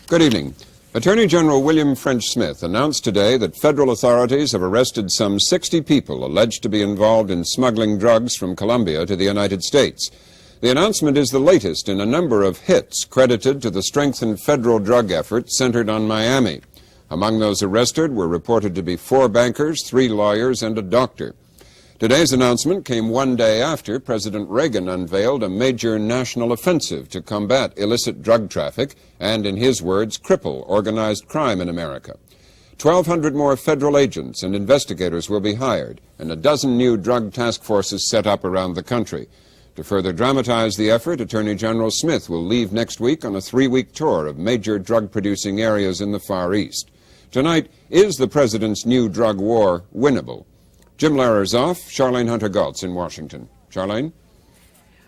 Good evening. Attorney General William French Smith announced today that federal authorities have arrested some 60 people alleged to be involved in smuggling drugs from Colombia to the United States. The announcement is the latest in a number of hits credited to the strengthened federal drug effort centered on Miami. Among those arrested were reported to be 4 bankers, 3 lawyers, and a doctor. Today's announcement came one day after President Reagan unveiled a major national offensive to combat illicit drug traffic and, in his words, cripple organized crime in America. 1,200 more federal agents and investigators will be hired, and a dozen new drug task forces set up around the country. To further dramatize the effort, Attorney General Smith will leave next week on a 3-week tour of major drug-producing areas in the Far East. Tonight, is the president's new drug war winnable? Jim Lehrer's off. Charlene Hunter-Galtz in Washington. Charlene?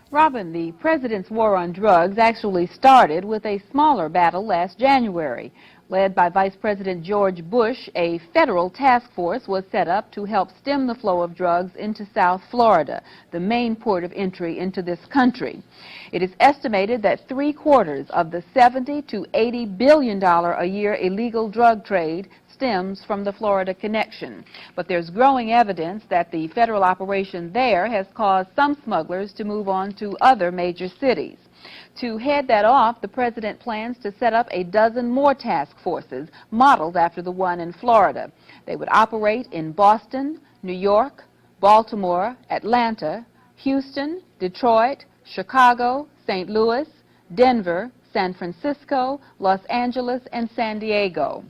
Robin, the president's war on drugs actually started with a smaller battle last January. Led by Vice President George Bush, a federal task force was set up to help stem the flow of drugs into South Florida, the main port of entry into this country. It is estimated that 3/4 of the $70 to $80 billion a year illegal drug trade stems from the Florida connection. But there's growing evidence that the federal operation there has caused some smugglers to move on to other major cities. To head that off, the president plans to set up a dozen more task forces modeled after the one in Florida. They would operate in Boston, New York, Baltimore, Atlanta, Houston, Detroit, Chicago, St. Louis, Denver, San Francisco, Los Angeles, and San Diego.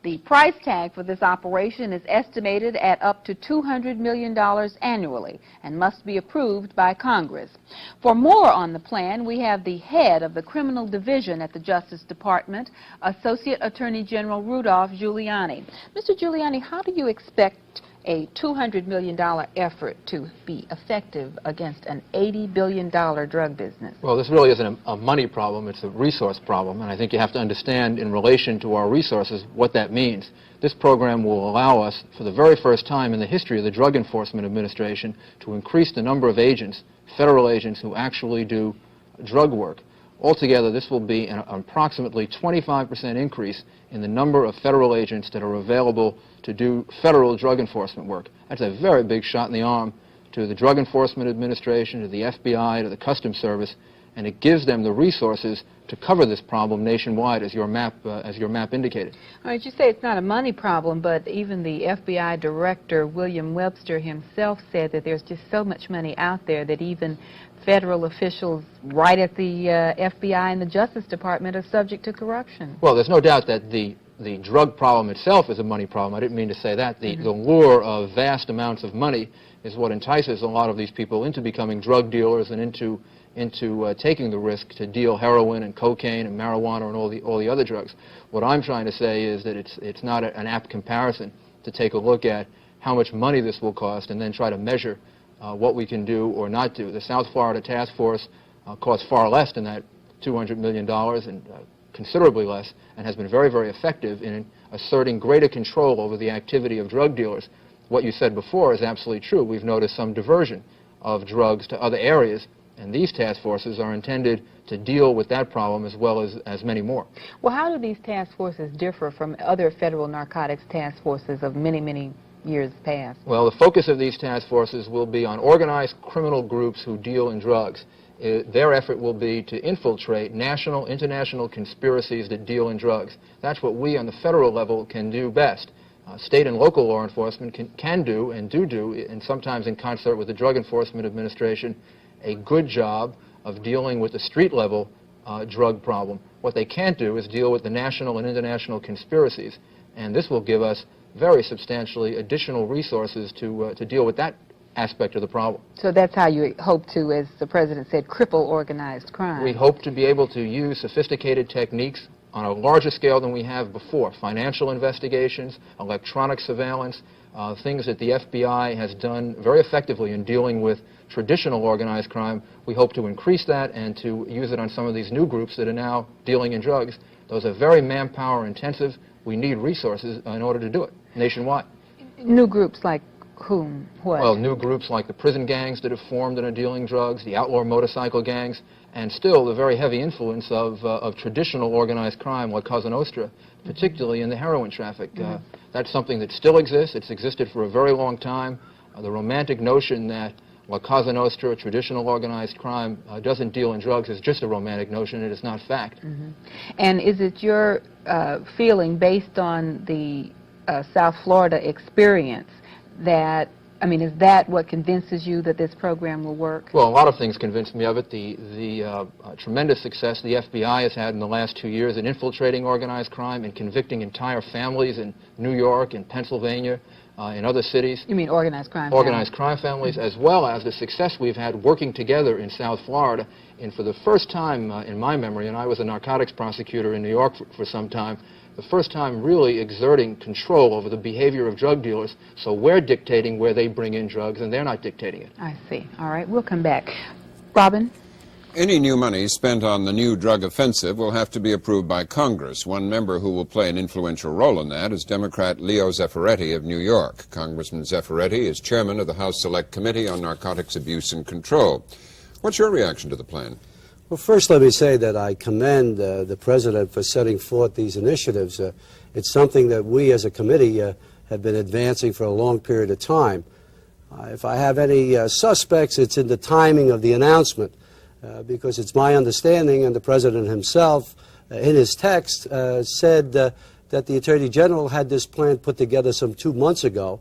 The price tag for this operation is estimated at up to $200 million annually and must be approved by Congress. For more on the plan, we have the head of the Criminal Division at the Justice Department, Associate Attorney General Rudolph Giuliani. Mr. Giuliani, how do you expect a $200 million effort to be effective against an $80 billion drug business? Well, this really isn't a money problem, it's a resource problem, and I think you have to understand in relation to our resources what that means. This program will allow us, for the very first time in the history of the Drug Enforcement Administration, to increase the number of agents, federal agents, who actually do drug work. Altogether, this will be an approximately 25% increase in the number of federal agents that are available to do federal drug enforcement work. That's a very big shot in the arm to the Drug Enforcement Administration, to the FBI, to the Customs Service, and it gives them the resources to cover this problem nationwide, as your map indicated. All right, you say it's not a money problem, but even the FBI Director, William Webster himself, said that there's just so much money out there that even federal officials right at the FBI and the Justice Department are subject to corruption. Well, there's no doubt that the drug problem itself is a money problem. I didn't mean to say that. The lure of vast amounts of money is what entices a lot of these people into becoming drug dealers and into taking the risk to deal heroin and cocaine and marijuana and all the other drugs. What I'm trying to say is that it's not an apt comparison to take a look at how much money this will cost and then try to measure what we can do or not do. The South Florida Task Force costs far less than that $200 million and considerably less, and has been very, very effective in asserting greater control over the activity of drug dealers. What you said before is absolutely true. We've noticed some diversion of drugs to other areas, and these task forces are intended to deal with that problem as well as many more. Well, how do these task forces differ from other federal narcotics task forces of many, many years past? Well, the focus of these task forces will be on organized criminal groups who deal in drugs. Their effort will be to infiltrate national, international conspiracies that deal in drugs. That's what we on the federal level can do best. State and local law enforcement can do, and sometimes in concert with the Drug Enforcement Administration, a good job of dealing with the street-level drug problem. What they can't do is deal with the national and international conspiracies, and this will give us very substantially additional resources to deal with that aspect of the problem. So that's how you hope to, as the President said, cripple organized crime. We hope to be able to use sophisticated techniques on a larger scale than we have before. Financial investigations, electronic surveillance, things that the FBI has done very effectively in dealing with traditional organized crime. We hope to increase that and to use it on some of these new groups that are now dealing in drugs. Those are very manpower intensive. We need resources in order to do it nationwide. New groups like whom? What? Well, new groups like the prison gangs that have formed and are dealing drugs, the outlaw motorcycle gangs, and still the very heavy influence of traditional organized crime like Cosa Nostra, particularly in the heroin traffic. That's something that still exists. It's existed for a very long time. The romantic notion that La Cosa Nostra, traditional organized crime, doesn't deal in drugs is just a romantic notion. It is not fact. And is it your feeling, based on the South Florida experience, that, I mean, is that what convinces you that this program will work? Well, a lot of things convinced me of it. The tremendous success the FBI has had in the last 2 years in infiltrating organized crime and convicting entire families in New York and Pennsylvania, in other cities. You mean organized crime? Organized crime families, as well as the success we've had working together in South Florida. And for the first time in my memory, and I was a narcotics prosecutor in New York for some time, the first time really exerting control over the behavior of drug dealers, so we're dictating where they bring in drugs and they're not dictating it. I see. All right, we'll come back. Robin? Any new money spent on the new drug offensive will have to be approved by Congress. One member who will play an influential role in that is Democrat Leo Zaffaretti of New York. Congressman Zaffaretti is chairman of the House Select Committee on Narcotics Abuse and Control. What's your reaction to the plan? Well, first let me say that I commend the President for setting forth these initiatives. It's something that we as a committee have been advancing for a long period of time. If I have any suspects, it's in the timing of the announcement. Because it's my understanding, and the President himself, in his text, said that the Attorney General had this plan put together some 2 months ago,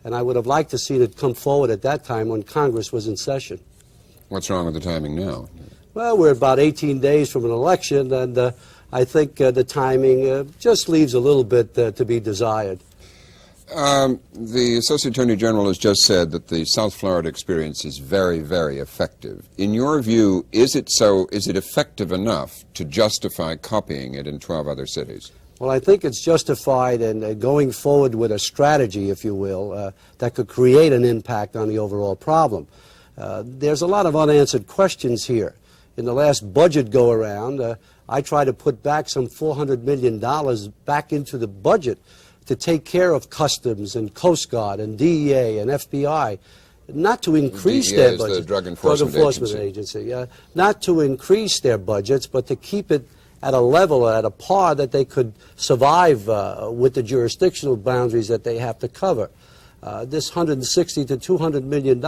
and I would have liked to see it come forward at that time when Congress was in session. What's wrong with the timing now? Well, we're about 18 days from an election, and I think the timing just leaves a little bit to be desired. The Associate Attorney General has just said that the South Florida experience is very, very effective. In your view, is it effective enough to justify copying it in 12 other cities? Well, I think it's justified in going forward with a strategy, if you will, that could create an impact on the overall problem. There's a lot of unanswered questions here. In the last budget go-around, I tried to put back some $400 million back into the budget to take care of Customs and Coast Guard and DEA and FBI, not to increase their budgets. The Drug Enforcement Agency. Not to increase their budgets, but to keep it at a level, at a par that they could survive with the jurisdictional boundaries that they have to cover. This $160 to $200 million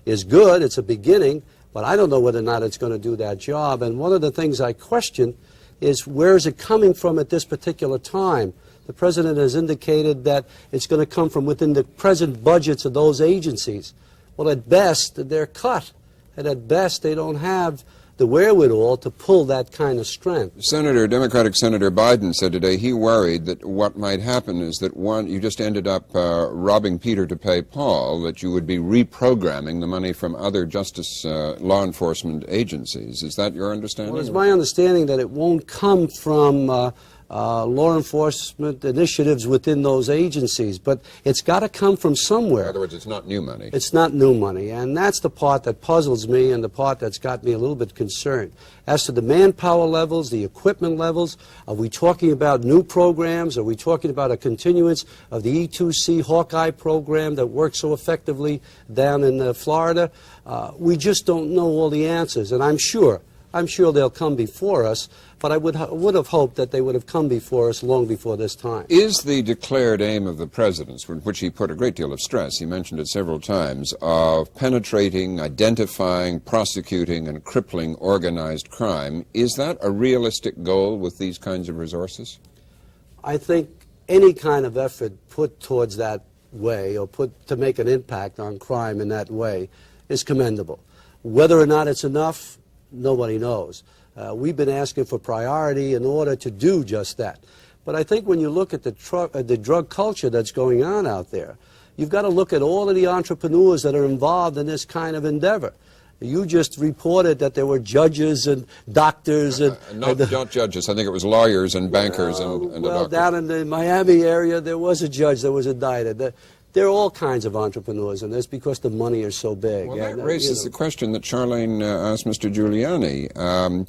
is good. It's a beginning, but I don't know whether or not it's going to do that job. And one of the things I question is, where is it coming from at this particular time? The President has indicated that it's going to come from within the present budgets of those agencies. Well, at best, they're cut. And at best, they don't have the wherewithal to pull that kind of strength. Democratic Senator Biden said today he worried that what might happen is that, you just ended up robbing Peter to pay Paul, that you would be reprogramming the money from other justice law enforcement agencies. Is that your understanding? Well, it's my understanding that it won't come from law enforcement initiatives within those agencies, but it's got to come from somewhere. In other words, it's not new money. It's not new money, and that's the part that puzzles me and the part that's got me a little bit concerned. As to the manpower levels, the equipment levels, are we talking about new programs? Are we talking about a continuance of the E2C Hawkeye program that works so effectively down in Florida? We just don't know all the answers, and I'm sure they'll come before us, but I would have hoped that they would have come before us long before this time. Is the declared aim of the President, which he put a great deal of stress, he mentioned it several times, of penetrating, identifying, prosecuting, and crippling organized crime, is that a realistic goal with these kinds of resources? I think any kind of effort put towards that way, or put to make an impact on crime in that way, is commendable. Whether or not it's enough, nobody knows. We've been asking for priority in order to do just that. But I think when you look at the drug culture that's going on out there, you've got to look at all of the entrepreneurs that are involved in this kind of endeavor. You just reported that there were judges and doctors and... not judges. I think it was lawyers and bankers and well, doctors. Down in the Miami area, there was a judge that was indicted. There are all kinds of entrepreneurs in this because the money is so big. Well, that raises the question that Charlene asked Mr. Giuliani.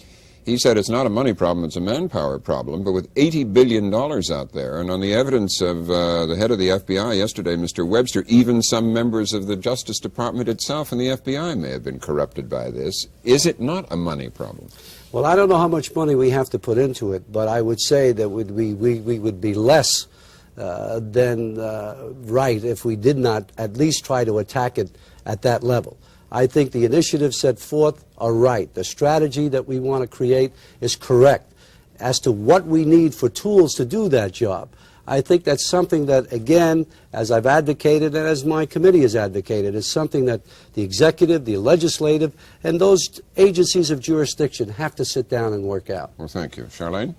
He said it's not a money problem, it's a manpower problem, but with $80 billion out there, and on the evidence of the head of the FBI yesterday, Mr. Webster, even some members of the Justice Department itself and the FBI may have been corrupted by this. Is it not a money problem? Well, I don't know how much money we have to put into it, but I would say that we would be less than right if we did not at least try to attack it at that level. I think the initiatives set forth are right. The strategy that we want to create is correct. As to what we need for tools to do that job, I think that's something that, again, as I've advocated and as my committee has advocated, is something that the executive, the legislative, and those agencies of jurisdiction have to sit down and work out. Well, thank you. Charlene?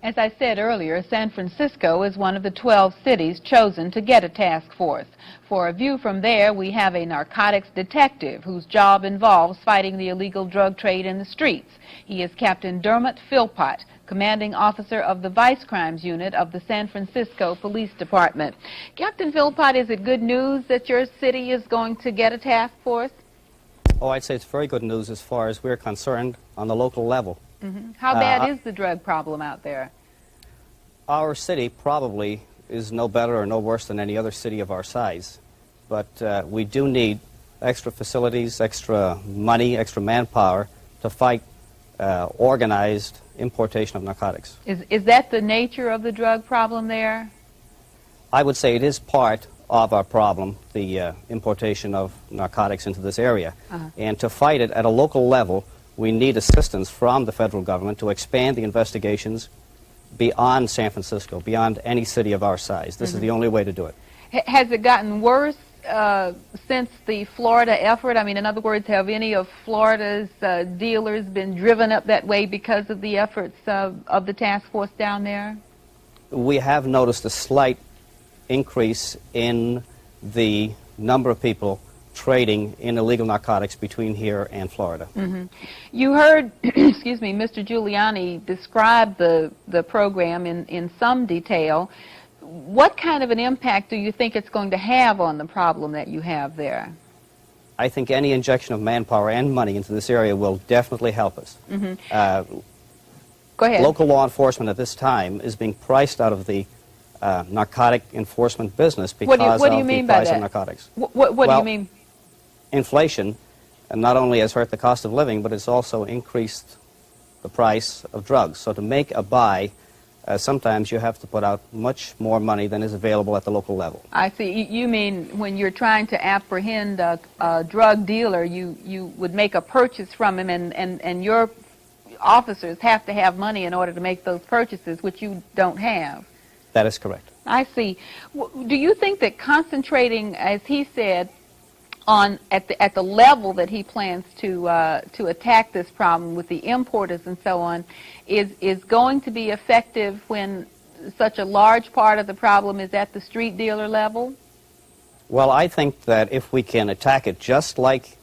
As I said earlier, San Francisco is one of the 12 cities chosen to get a task force. For a view from there, we have a narcotics detective whose job involves fighting the illegal drug trade in the streets. He is Captain Dermot Philpott, commanding officer of the Vice Crimes Unit of the San Francisco Police Department. Captain Philpott, is it good news that your city is going to get a task force? Oh, I'd say it's very good news as far as we're concerned on the local level. How bad is the drug problem out there? Our city probably is no better or no worse than any other city of our size. But we do need extra facilities, extra money, extra manpower to fight organized importation of narcotics. Is that the nature of the drug problem there? I would say it is part of our problem, the importation of narcotics into this area. And to fight it at a local level, we need assistance from the federal government to expand the investigations beyond San Francisco, beyond any city of our size. This is the only way to do it. Has it gotten worse since the Florida effort? I mean, in other words, have any of Florida's dealers been driven up that way because of the efforts of the task force down there? We have noticed a slight increase in the number of people trading in illegal narcotics between here and Florida. You heard, excuse me, Mr. Giuliani describe the program in some detail. What kind of an impact do you think it's going to have on the problem that you have there? I think any injection of manpower and money into this area will definitely help us. Go ahead. Local law enforcement at this time is being priced out of the narcotic enforcement business because of the price of narcotics. What do you mean? Inflation not only has hurt the cost of living, but it's also increased the price of drugs. So to make a buy, sometimes you have to put out much more money than is available at the local level. I see. You mean when you're trying to apprehend a drug dealer, you would make a purchase from him, and your officers have to have money in order to make those purchases, which you don't have. That is correct. I see. Do you think that concentrating, as he said, at the level that he plans to attack this problem with the importers and so on, is going to be effective when such a large part of the problem is at the street dealer level? Well, I think that if we can attack it just like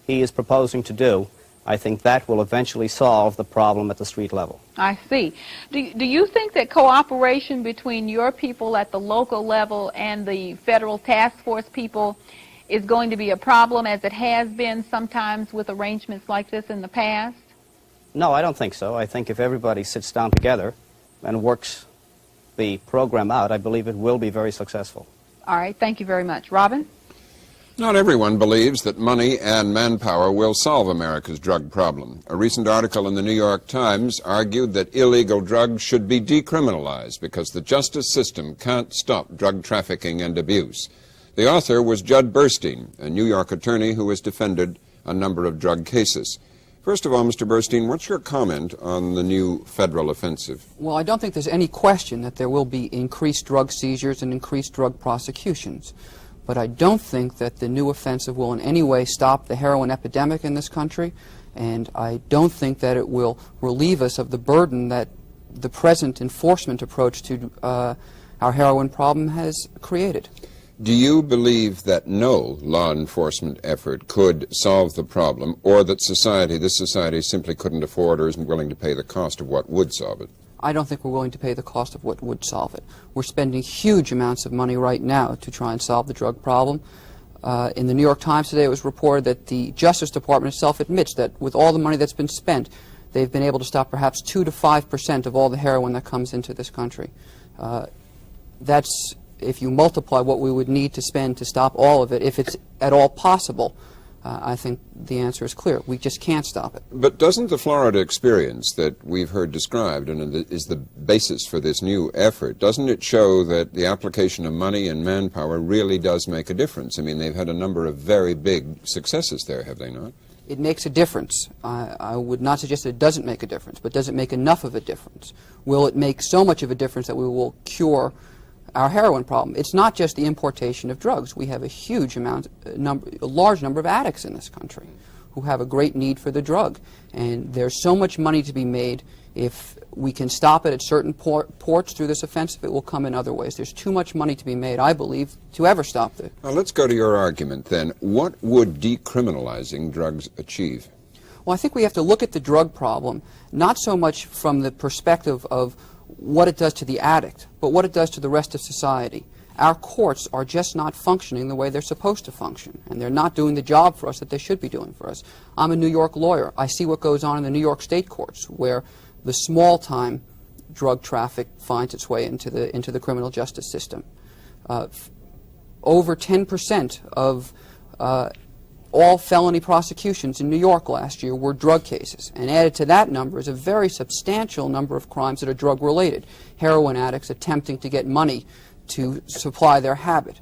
he is proposing to do, I think that will eventually solve the problem at the street level. I see. Do you think that cooperation between your people at the local level and the federal task force people is going to be a problem, as it has been sometimes with arrangements like this in the past? No, I don't think so. I think if everybody sits down together and works the program out, I believe it will be very successful. All right. Thank you very much. Robin? Not everyone believes that money and manpower will solve America's drug problem. A recent article in the New York Times argued that illegal drugs should be decriminalized because the justice system can't stop drug trafficking and abuse. The author was Judd Burstein, a New York attorney who has defended a number of drug cases. First of all, Mr. Burstein, what's your comment on the new federal offensive? Well, I don't think there's any question that there will be increased drug seizures and increased drug prosecutions. But I don't think that the new offensive will in any way stop the heroin epidemic in this country, and I don't think that it will relieve us of the burden that the present enforcement approach to our heroin problem has created. Do you believe that no law enforcement effort could solve the problem, or that this society simply couldn't afford or isn't willing to pay the cost of what would solve it? I don't think we're willing to pay the cost of what would solve it. We're spending huge amounts of money right now to try and solve the drug problem. In the New York Times today it was reported that the Justice Department itself admits that with all the money that's been spent, they've been able to stop perhaps 2 to 5% of all the heroin that comes into this country. That's, if you multiply what we would need to spend to stop all of it, if it's at all possible, I think the answer is clear. We just can't stop it. But doesn't the Florida experience that we've heard described and is the basis for this new effort, doesn't it show that the application of money and manpower really does make a difference? I mean, they've had a number of very big successes there, have they not? It makes a difference. I would not suggest that it doesn't make a difference, but does it make enough of a difference? Will it make so much of a difference that we will cure our heroin problem? It's not just the importation of drugs. We have a huge amount, a large number of addicts in this country who have a great need for the drug. And there's so much money to be made. If we can stop it at certain ports through this offensive, it will come in other ways. There's too much money to be made, I believe, to ever stop it. Now, let's go to your argument then. What would decriminalizing drugs achieve? Well, I think we have to look at the drug problem not so much from the perspective of what it does to the addict, but what it does to the rest of society. Our courts are just not functioning the way they're supposed to function, and they're not doing the job for us that they should be doing for us. I'm a New York lawyer. I see what goes on in the New York state courts, where the small-time drug traffic finds its way into the criminal justice system. Over 10% of all felony prosecutions in New York last year were drug cases, and added to that number is a very substantial number of crimes that are drug-related. Heroin addicts attempting to get money to supply their habit.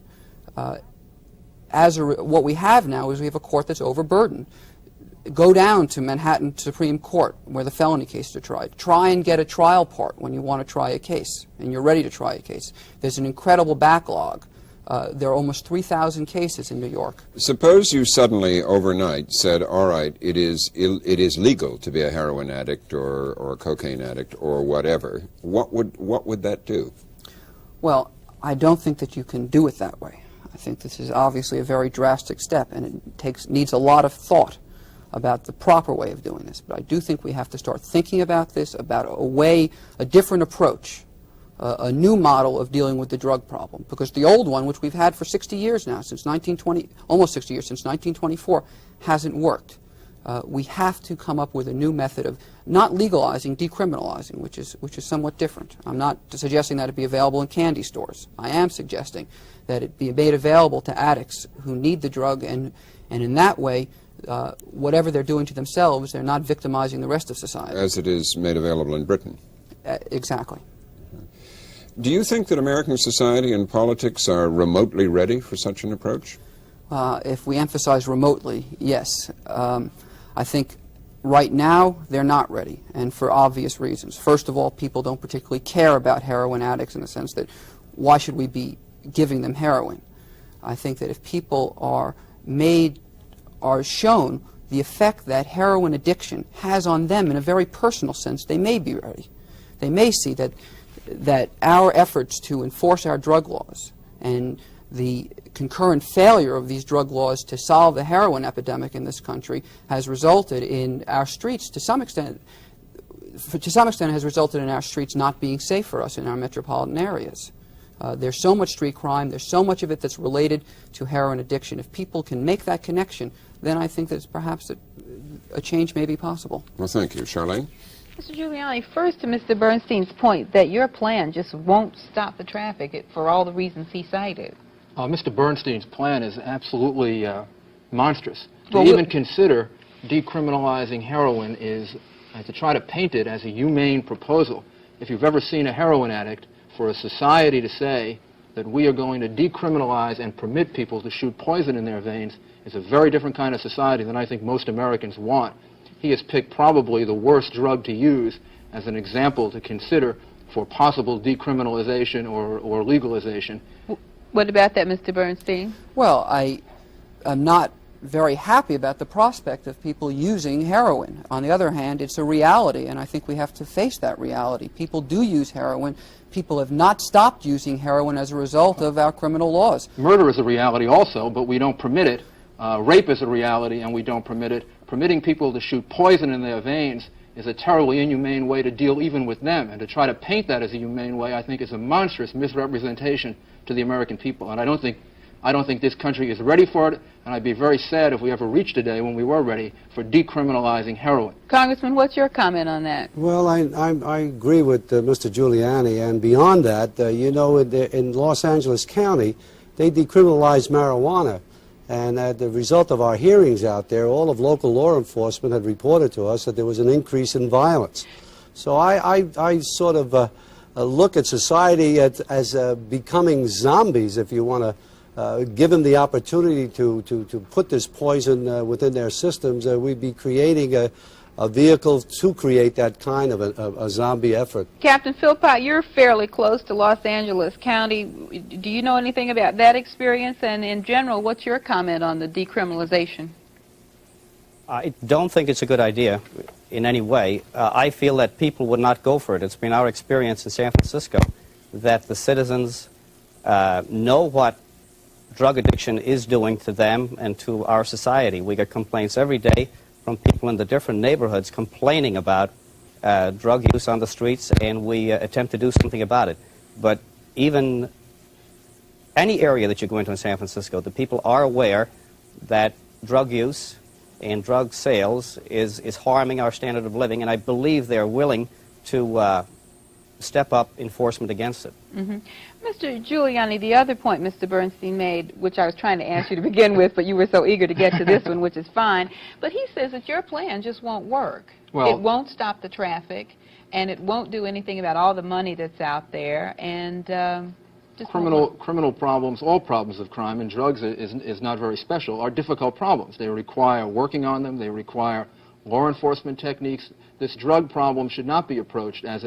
What we have now is we have a court that's overburdened. Go down to Manhattan Supreme Court where the felony cases are tried. Try and get a trial part when you want to try a case and you're ready to try a case. There's an incredible backlog. There are almost 3,000 cases in New York. Suppose you suddenly overnight said, all right, it is legal to be a heroin addict or a cocaine addict or whatever. What would that do? Well, I don't think that you can do it that way. I think this is obviously a very drastic step, and it needs a lot of thought about the proper way of doing this. But I do think we have to start thinking about this, about a different approach, a new model of dealing with the drug problem. Because the old one, which we've had for 60 years now, since 1920, almost 60 years, since 1924, hasn't worked. We have to come up with a new method of not legalizing, decriminalizing, which is somewhat different. I'm not suggesting that it be available in candy stores. I am suggesting that it be made available to addicts who need the drug, and in that way, whatever they're doing to themselves, they're not victimizing the rest of society. As it is made available in Britain. Exactly. Do you think that American society and politics are remotely ready for such an approach? If we emphasize remotely, yes. I think right now they're not ready, and for obvious reasons. First of all, people don't particularly care about heroin addicts in the sense that why should we be giving them heroin? I think that if people are shown the effect that heroin addiction has on them in a very personal sense, they may be ready. They may see that our efforts to enforce our drug laws and the concurrent failure of these drug laws to solve the heroin epidemic in this country has resulted in our streets, to some extent has resulted in our streets not being safe for us in our metropolitan areas. There's so much street crime, there's so much of it that's related to heroin addiction. If people can make that connection, then I think that perhaps a change may be possible. Well, thank you. Charlene? Mr. Giuliani, first to Mr. Bernstein's point that your plan just won't stop the traffic for all the reasons he cited. Mr. Bernstein's plan is absolutely monstrous. To Well, even consider decriminalizing heroin is to try to paint it as a humane proposal. If you've ever seen a heroin addict, for a society to say that we are going to decriminalize and permit people to shoot poison in their veins is a very different kind of society than I think most Americans want. He has picked probably the worst drug to use as an example to consider for possible decriminalization or legalization. What about that, Mr. Bernstein? Well, I am not very happy about the prospect of people using heroin. On the other hand, it's a reality, and I think we have to face that reality. People do use heroin. People have not stopped using heroin as a result of our criminal laws. Murder is a reality also, but we don't permit it. Rape is a reality, and we don't permit it. Permitting people to shoot poison in their veins is a terribly inhumane way to deal even with them, and to try to paint that as a humane way, I think, is a monstrous misrepresentation to the American people, and I don't think I don't think this country is ready for it, and I'd be very sad if we ever reached a day when we were ready for decriminalizing heroin. Congressman, what's your comment on that? Well, I agree with Mr. Giuliani, and beyond that, you know, in Los Angeles County, they decriminalized marijuana. And as a result of our hearings out there, all of local law enforcement had reported to us that there was an increase in violence. So I sort of look at society as becoming zombies, if you want to give them the opportunity to put this poison within their systems. We'd be creating a vehicle to create that kind of a zombie effort. Captain Philpott, you're fairly close to Los Angeles County. Do you know anything about that experience? And in general, what's your comment on the decriminalization? I don't think it's a good idea in any way. I feel that people would not go for it. It's been our experience in San Francisco that the citizens know what drug addiction is doing to them and to our society. We get complaints every day from people in the different neighborhoods complaining about drug use on the streets, and we attempt to do something about it. But even any area that you go into in San Francisco, the people are aware that drug use and drug sales is harming our standard of living, and I believe they're willing to step up enforcement against it. Mm-hmm. Mr. Giuliani, the other point Mr. Bernstein made, which I was trying to ask you to begin with, but you were so eager to get to this one, which is fine, but he says that your plan just won't work. Well, it won't stop the traffic, and it won't do anything about all the money that's out there, and just criminal problems, all problems of crime, and drugs is not very special, are difficult problems. They require working on them. They require law enforcement techniques. This drug problem should not be approached as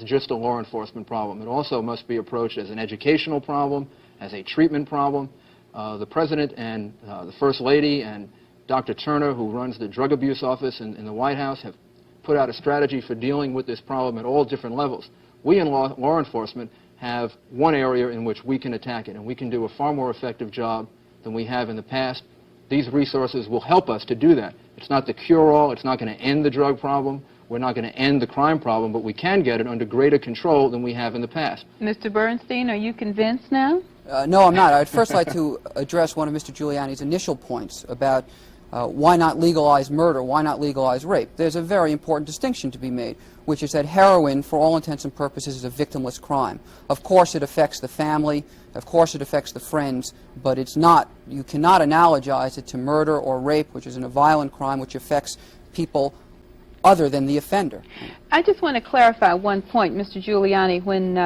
just a law enforcement problem. It also must be approached as an educational problem, as a treatment problem. The President and the First Lady and Dr. Turner, who runs the drug abuse office in the White House, have put out a strategy for dealing with this problem at all different levels. We in law enforcement have one area in which we can attack it, and we can do a far more effective job than we have in the past. These resources will help us to do that. It's not the cure-all. It's not going to end the drug problem. We're not going to end the crime problem, but we can get it under greater control than we have in the past. Mr. Bernstein, are you convinced now? No, I'm not. I'd first like to address one of Mr. Giuliani's initial points about why not legalize murder, why not legalize rape. There's a very important distinction to be made, which is that heroin, for all intents and purposes, is a victimless crime. Of course it affects the family, of course it affects the friends, but it's not, you cannot analogize it to murder or rape, which is a violent crime which affects people other than the offender. I just want to clarify one point, Mr. Giuliani. When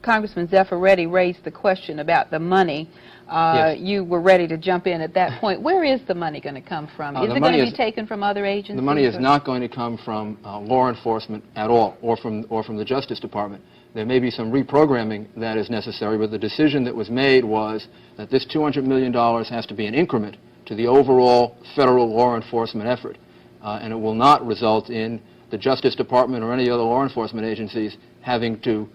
Congressman Zaffaretti raised the question about the money, yes, you were ready to jump in at that point. Where is the money going to come from? Is it going to be taken from other agencies? The money is not going to come from law enforcement at all, or from the Justice Department. There may be some reprogramming that is necessary, but the decision that was made was that this $200 million has to be an increment to the overall federal law enforcement effort. And it will not result in the Justice Department or any other law enforcement agencies having to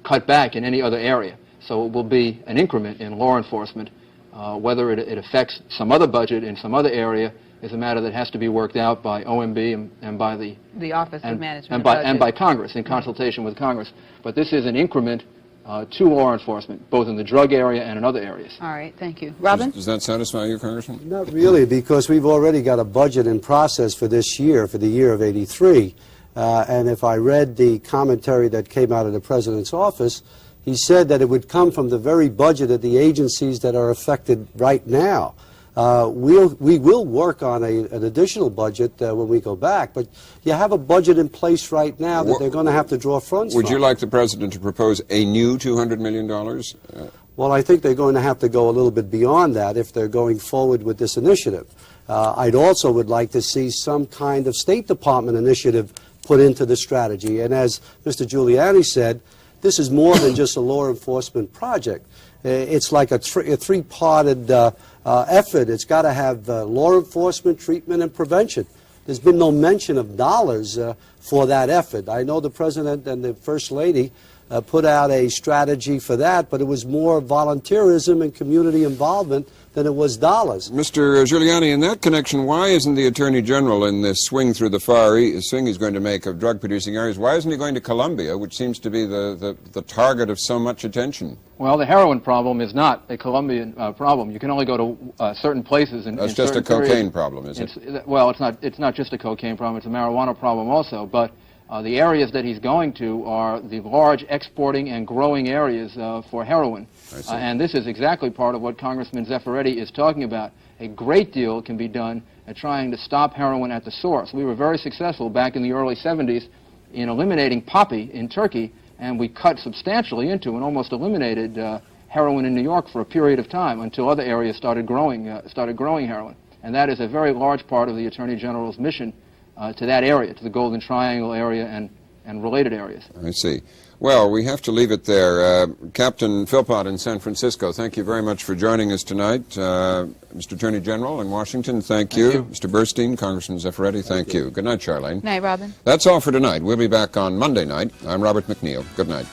cut back in any other area. So it will be an increment in law enforcement. Whether it affects some other budget in some other area is a matter that has to be worked out by OMB and by the Office of Management and by Congress, in consultation with Congress. But this is an increment to law enforcement, both in the drug area and in other areas. All right, thank you. Robin? Does that satisfy you, Congressman? Not really, because we've already got a budget in process for this year, for the year of '83. And if I read the commentary that came out of the President's office, he said that it would come from the very budget of the agencies that are affected right now. We will work on an additional budget when we go back, but you have a budget in place right now that they're going to have to draw funds from. Would you like the President to propose a new $200 million? Well, I think they're going to have to go a little bit beyond that if they're going forward with this initiative. I'd also would like to see some kind of State Department initiative put into the strategy. And as Mr. Giuliani said, this is more than just a law enforcement project. It's like a three-parted effort. It's got to have law enforcement, treatment, and prevention. There's been no mention of dollars for that effort. I know the President and the First Lady put out a strategy for that, but it was more volunteerism and community involvement than it was dollars. Mr. Giuliani, in that connection, why isn't the Attorney General in this swing through the Far East, swing he's going to make of drug-producing areas, why isn't he going to Colombia, which seems to be the target of so much attention? Well, the heroin problem is not a Colombian problem. You can only go to certain places. That's just a cocaine problem, is it? Well, it's not just a cocaine problem. It's a marijuana problem also. But the areas that he's going to are the large exporting and growing areas for heroin. And this is exactly part of what Congressman Zaffaretti is talking about. A great deal can be done at trying to stop heroin at the source. We were very successful back in the early 70s in eliminating poppy in Turkey, and we cut substantially into and almost eliminated heroin in New York for a period of time until other areas started growing heroin. And that is a very large part of the Attorney General's mission to that area, to the Golden Triangle area and related areas. I see. Well, we have to leave it there. Captain Philpott in San Francisco, thank you very much for joining us tonight. Mr. Attorney General in Washington, thank you. Mr. Burstein, Congressman Zaffaretti, thank you. Good night, Charlene. Night, Robin. That's all for tonight. We'll be back on Monday night. I'm Robert McNeil. Good night.